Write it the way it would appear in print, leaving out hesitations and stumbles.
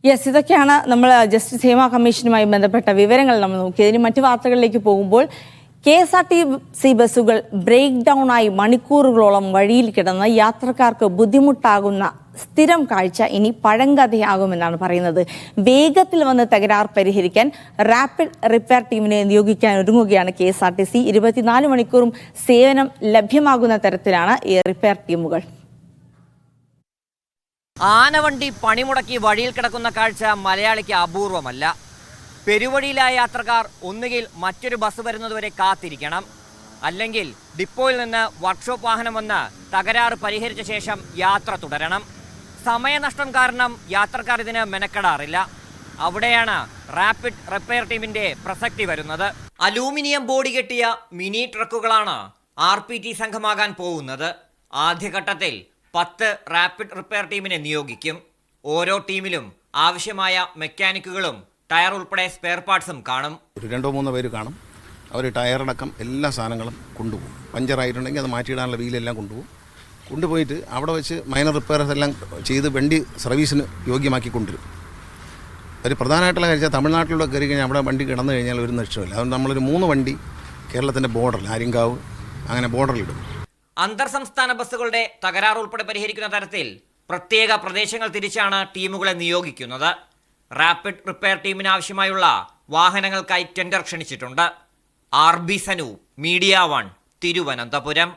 Yes, ഇതൊക്കെയാണ് നമ്മൾ justice Hema കമ്മീഷനുമായി ബന്ധപ്പെട്ട വിവരങ്ങൾ നമ്മൾ നോക്കിയത്. ഇനി മറ്റു വാർത്തകളിലേക്ക് പോകുമ്പോൾ KSRTC ബസ്സുകൾ ബ്രേക്ക് ഡൗൺ ആയി മണിക്കൂറുകളോളം വഴിയിൽ കിടന്ന് യാത്രക്കാർക്ക് ബുദ്ധിമുട്ടാകുന്ന സ്ഥിരം കാഴ്ച ഇനി പഴങ്കഥയാകുമെന്നാണ് പറയുന്നത്. വേഗത്തിൽ വന്ന് തകരാർ പരിഹരിക്കാൻ റാപ്പിഡ് റിപ്പയർ ടീമിനെ നിയോഗിക്കാൻ ഒരുങ്ങുകയാണ് KSRTC. 24 മണിക്കൂറും സേവനം ലഭ്യമാകുന്ന തരത്തിലാണ് ഈ റിപ്പയർ ടീമുകൾ. ആനവണ്ടി പണിമുടക്കി വഴിയിൽ കിടക്കുന്ന കാഴ്ച മലയാളിക്ക് അപൂർവമല്ല. പെരുവഴിയിലായ യാത്രക്കാർ ഒന്നുകിൽ മറ്റൊരു ബസ് വരുന്നതുവരെ കാത്തിരിക്കണം, അല്ലെങ്കിൽ ഡിപ്പോയിൽ നിന്ന് വർക്ക്ഷോപ്പ് വാഹനം വന്ന് തകരാറ് പരിഹരിച്ച ശേഷം യാത്ര തുടരണം. സമയനഷ്ടം കാരണം യാത്രക്കാർ ഇതിന് മെനക്കെടാറില്ല. അവിടെയാണ് റാപ്പിഡ് റിപ്പയർ ടീമിന്റെ പ്രസക്തി വരുന്നത്. അലൂമിനിയം ബോഡി കെട്ടിയ മിനി ട്രക്കുകളാണ് RPT സംഘമാകാൻ പോകുന്നത്. ആദ്യഘട്ടത്തിൽ 10 റാപ്പിഡ് റിപ്പയർ ടീമിനെ നിയോഗിക്കും. ഓരോ ടീമിലും ആവശ്യമായ മെക്കാനിക്കുകളും ടയർ ഉൾപ്പെടെ സ്പെയർ പാർട്സും കാണും. 2-3 പേര് കാണും. അവർ ടയറടക്കം എല്ലാ സാധനങ്ങളും കൊണ്ടുപോകും. പഞ്ചറായിട്ടുണ്ടെങ്കിൽ അത് മാറ്റിയിടാനുള്ള വീലെല്ലാം കൊണ്ടുപോയിട്ട് അവിടെ വെച്ച് മൈനർ റിപ്പയർസ് എല്ലാം ചെയ്ത് വണ്ടി സർവീസിന് യോഗ്യമാക്കി കൊണ്ടുവരും. ഒരു പ്രധാനമായിട്ടുള്ള കാര്യം തമിഴ്നാട്ടിലൂടെ കയറി കഴിഞ്ഞാൽ അവിടെ വണ്ടി കിടന്നു കഴിഞ്ഞാൽ ഒരു നഷ്ടമില്ല. അതുകൊണ്ട് നമ്മളൊരു 3 വണ്ടി കേരളത്തിൻ്റെ ബോർഡറിൽ ആര്യങ്കാവ് അങ്ങനെ ബോർഡറിലിടും. അന്തർ സംസ്ഥാന ബസ്സുകളുടെ തകരാർ ഉൾപ്പെടെ പരിഹരിക്കുന്ന തരത്തിൽ പ്രത്യേക പ്രദേശങ്ങൾ തിരിച്ചാണ് ടീമുകളെ നിയോഗിക്കുന്നത്. റാപ്പിഡ് റിപ്പയർ ടീമിന് ആവശ്യമായുള്ള വാഹനങ്ങൾക്കായി ടെൻഡർ ക്ഷണിച്ചിട്ടുണ്ട്. RB Sanu, media 1, Thiruvananthapuram.